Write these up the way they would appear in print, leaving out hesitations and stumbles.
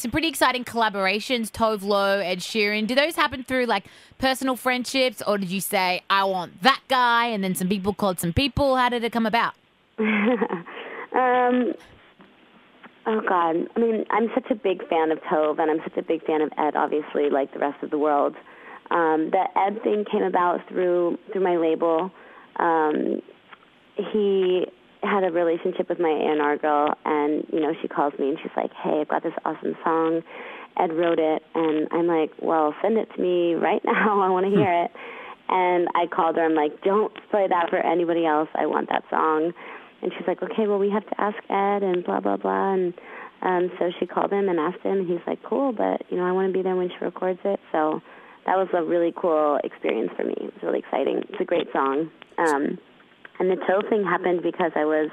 some pretty exciting collaborations, Tove Lo, Ed Sheeran. Do those happen through like personal friendships, or did you say, I want that guy, and then some people called some people? How did it come about? Oh, God. I mean, I'm such a big fan of Tove, and I'm such a big fan of Ed, obviously, like the rest of the world. The Ed thing came about through my label. He had a relationship with my A&R girl, and, she calls me, and she's like, hey, I've got this awesome song. Ed wrote it, and I'm like, well, send it to me right now. I want to hear it. And I called her. I'm like, don't play that for anybody else. I want that song. And she's like, okay, well, we have to ask Ed and blah, blah, blah. And so she called him and asked him, and he's like, cool, but, I want to be there when she records it. So that was a really cool experience for me. It was really exciting. It's a great song. And the Toe thing happened because I was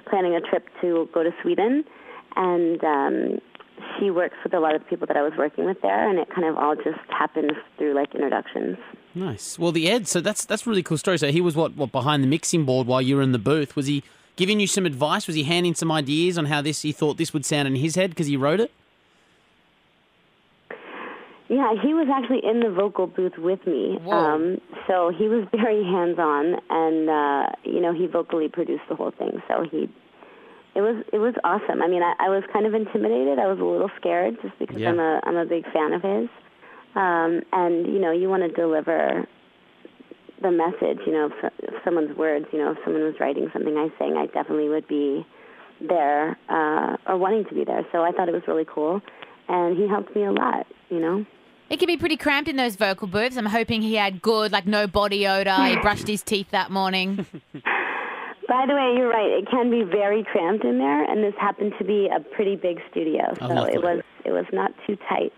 planning a trip to go to Sweden, and she works with a lot of the people that I was working with there, and it kind of all just happened through, like, introductions. Nice. Well, the Ed, so that's a really cool story. So he was what behind the mixing board while you were in the booth. Was he giving you some advice? Was he handing some ideas on how he thought this would sound in his head because he wrote it? Yeah, he was actually in the vocal booth with me. So he was very hands-on, and he vocally produced the whole thing. So it was awesome. I mean, I was kind of intimidated. I was a little scared just because I'm a big fan of his. And you want to deliver the message. If someone's words. If someone was writing something I sang, I definitely would be there or wanting to be there. So I thought it was really cool, and he helped me a lot. It can be pretty cramped in those vocal booths. I'm hoping he had good, like, no body odor. He brushed his teeth that morning. By the way, you're right. It can be very cramped in there, and this happened to be a pretty big studio, so it was not too tight.